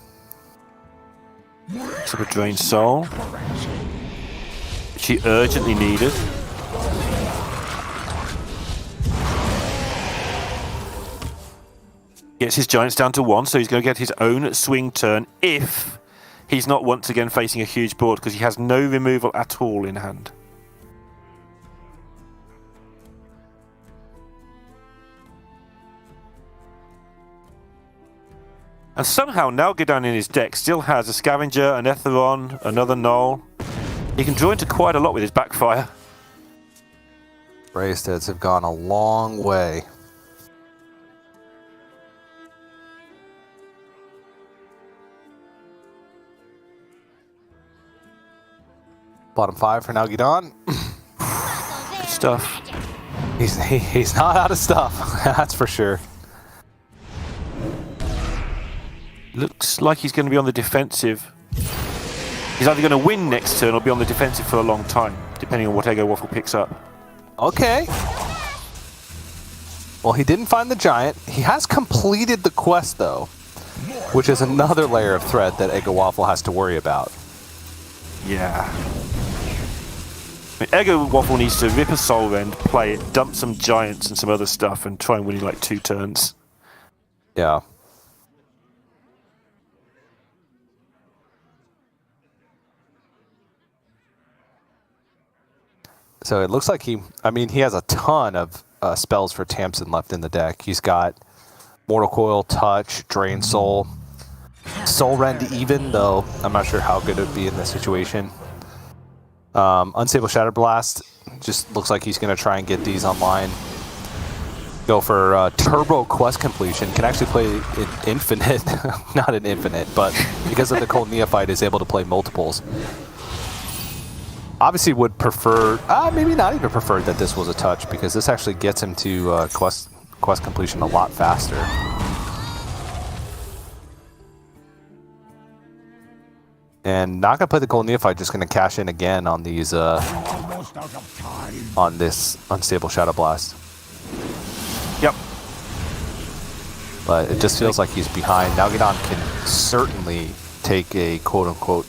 So a drained soul, which he urgently needed. Gets his giants down to 1, so he's going to get his own swing turn if he's not once again facing a huge board, because he has no removal at all in hand. And somehow Nalguidan in his deck still has a Scavenger, an Etheron, another Null. He can draw into quite a lot with his backfire. Raised heads have gone a long way. Bottom 5 for Nalguidan. Good stuff. He's not out of stuff, that's for sure. Looks like he's going to be on the defensive. He's either going to win next turn or be on the defensive for a long time, depending on what Eggowaffle picks up. Okay. Well, he didn't find the giant. He has completed the quest, though, which is another layer of threat that Eggowaffle has to worry about. Yeah. I mean, Eggowaffle needs to rip a Soul Rend, play it, dump some giants and some other stuff, and try and win in like 2 turns. Yeah. So it looks like he has a ton of spells for Tamsin left in the deck. He's got Mortal Coil, Touch, Drain Soul, Soul Rend even, though I'm not sure how good it would be in this situation. Unstable Shatter Blast, just looks like he's going to try and get these online. Go for Turbo Quest Completion, can actually play an infinite, not an infinite, but because of the Cold Neophyte is able to play multiples. Obviously would prefer, maybe not even prefer that this was a touch, because this actually gets him to quest completion a lot faster. And not going to play the Cold Neophyte, just going to cash in again on these, on this Unstable Shadow Blast. Yep. But it just feels like he's behind. Nalguidan can certainly take a quote-unquote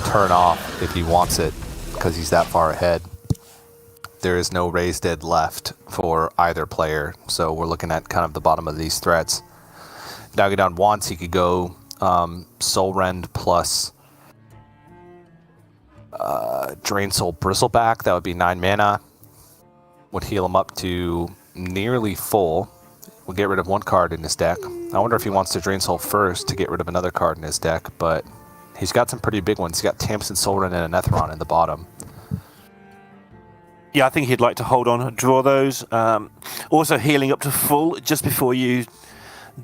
turn off if he wants it, because he's that far ahead. There is no raised dead left for either player, so we're looking at kind of the bottom of these threats. Nalguidan wants, he could go Soul Rend plus Drain Soul Bristleback. That would be 9 mana. Would heal him up to nearly full. We'll get rid of 1 card in his deck. I wonder if he wants to Drain Soul first to get rid of another card in his deck, but he's got some pretty big ones. He's got Tamsin, Soul Rend, and an Etheron in the bottom. Yeah, I think he'd like to hold on, draw those. Also, healing up to full just before you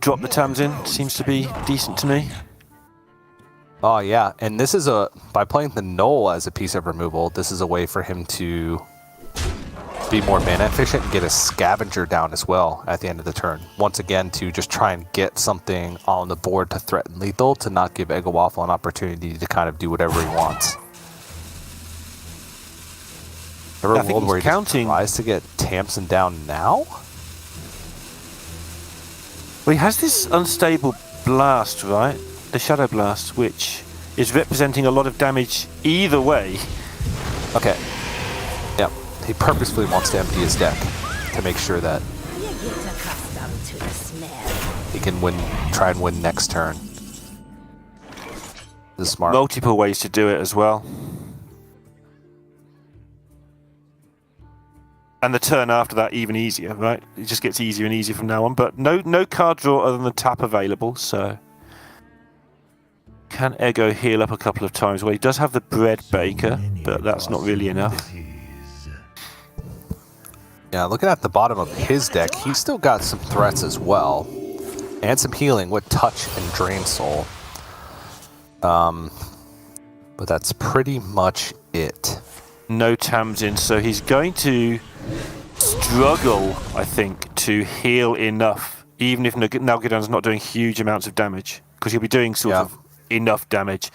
drop the Tamsin seems to be decent to me. Oh, yeah. And this is by playing the Null as a piece of removal, this is a way for him to be more mana efficient and get a Scavenger down as well at the end of the turn. Once again, to just try and get something on the board to threaten lethal, to not give Eggowaffle an opportunity to kind of do whatever he wants. Ever a world where he just tries to get Tamsin down now? Well, he has this Unstable Blast, right? The Shadow Blast, which is representing a lot of damage either way. Okay. Yep. He purposefully wants to empty his deck to make sure that he can try and win next turn. This is smart. Multiple ways to do it as well. And the turn after that even easier, right? It just gets easier and easier from now on. But no card draw other than the tap available, so... Can Eggo heal up a couple of times? Well, he does have the Bread Baker, but that's not really enough. Yeah, looking at the bottom of his deck, he's still got some threats as well. And some healing with Touch and Drain Soul. But that's pretty much it. No Tamsin, so he's going to struggle, I think, to heal enough, even if Nalguidan's not doing huge amounts of damage, because he'll be doing sort of enough damage.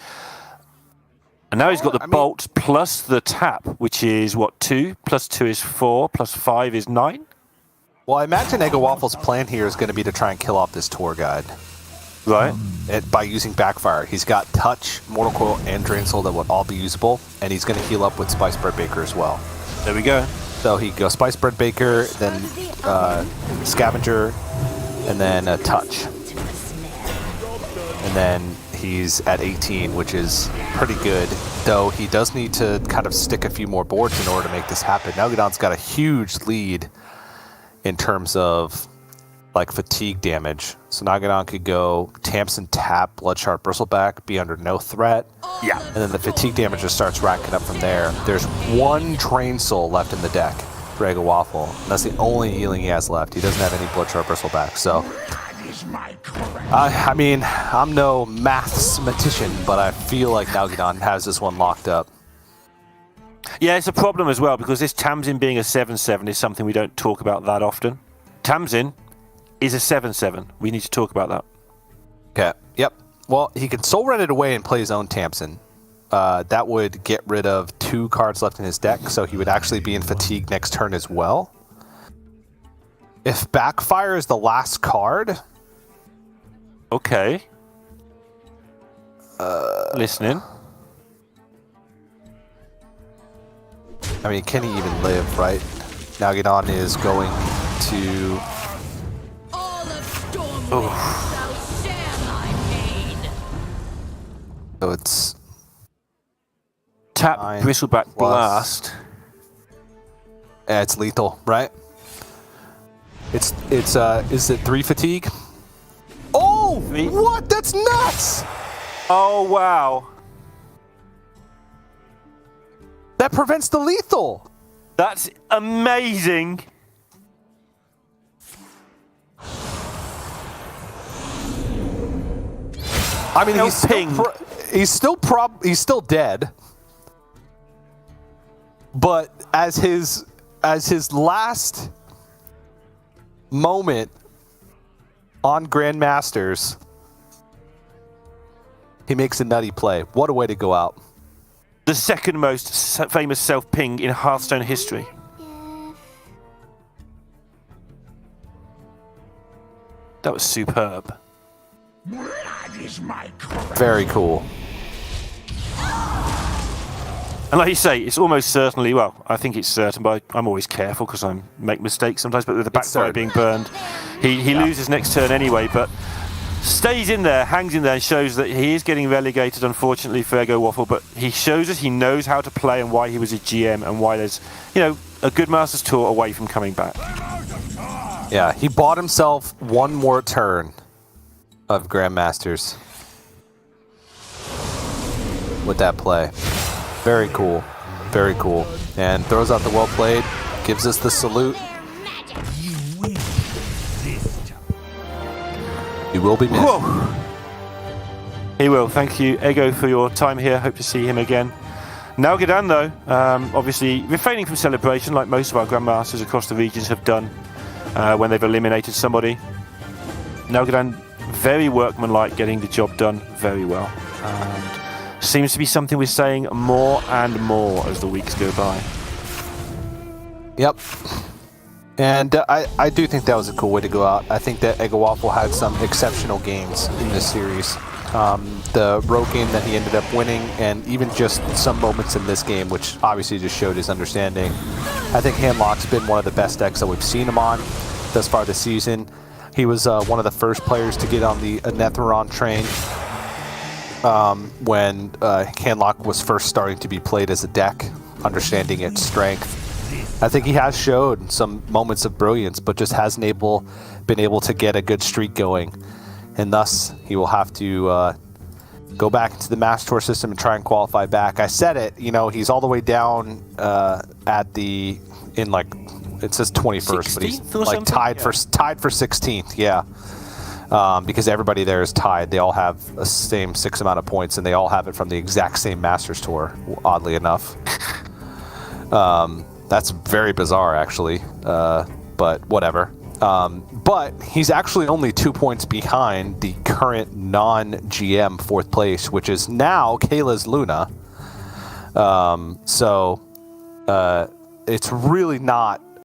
And now he's got the bolt plus the tap, which is, what, 2? Plus 2 is 4, plus 5 is 9? Well, I imagine Eggowaffle's plan here is going to be to try and kill off this tour guide. Right. By using Backfire. He's got Touch, Mortal Coil, and Drain Soul that would all be usable, and he's going to heal up with Spice Bread Baker as well. There we go. So he goes Spice Bread Baker, then Scavenger, and then a Touch. And then he's at 18, which is pretty good, though he does need to kind of stick a few more boards in order to make this happen. Nalguidan's got a huge lead in terms of like fatigue damage. So Nalguidan could go Tamsin tap, Bloodshark Bristleback, be under no threat. Yeah. And then the fatigue damage just starts racking up from there. There's one Drain Soul left in the deck for Eggowaffle. And that's the only healing he has left. He doesn't have any Bloodshark Bristleback. So, I mean, I'm no mathematician, but I feel like Nalguidan has this one locked up. Yeah, it's a problem as well because this Tamsin being a 7/7 is something we don't talk about that often. Tamsin is a 7/7. We need to talk about that. Okay. Yep. Well, he can Soul Rend it away and play his own Tamsin. That would get rid of 2 cards left in his deck, so he would actually be in fatigue next turn as well. If Backfire is the last card... Okay. Listening. I mean, can he even live, right? Nalguidan is going to... All of Stormwind shall share my pain. So it's... Tap 9 Bristleback plus- Blast. Yeah, it's lethal, right? It's is it 3 fatigue? Oh! 3? What? That's nuts! Oh, wow. That prevents the lethal! That's amazing. I mean, Helping. he's still dead. But as his last moment on Grandmasters, he makes a nutty play. What a way to go out. The second most famous self-ping in Hearthstone history. That was superb. Very cool. And like you say, it's almost certainly, well, I think it's certain, but I'm always careful because I make mistakes sometimes, but with the backfire certain. being burned, he loses next turn anyway, but stays in there, hangs in there, and shows that he is getting relegated, unfortunately, for Eggowaffle, but he shows us he knows how to play and why he was a GM and why there's, a good Masters Tour away from coming back. Yeah, he bought himself one more turn of Grandmasters with that play. Very cool. Very cool. And throws out the well played, gives us the salute. He will be missed. Whoa. He will. Thank you, Eggo, for your time here. Hope to see him again. Nalguidan, though, obviously refraining from celebration like most of our Grandmasters across the regions have done when they've eliminated somebody. Nalguidan, very workmanlike, getting the job done very well. And seems to be something we're saying more and more as the weeks go by. Yep. And I do think that was a cool way to go out. I think that Eggowaffle had some exceptional games in this series. The rogue game that he ended up winning, and even just some moments in this game, which obviously just showed his understanding. I think Handlock's been one of the best decks that we've seen him on thus far this season. He was one of the first players to get on the Netheron train when Handlock was first starting to be played as a deck, understanding its strength. I think he has showed some moments of brilliance, but just hasn't been able to get a good streak going. And thus, he will have to go back into the Master Tour system and try and qualify back. I said it, he's all the way down it says 21st, but he's like tied for 16th, yeah. Because everybody there is tied. They all have the same 6 amount of points, and they all have it from the exact same Masters Tour, oddly enough. That's very bizarre, actually, but whatever. But he's actually only 2 points behind the current non-GM 4th place, which is now Kayla's Luna. So it's really not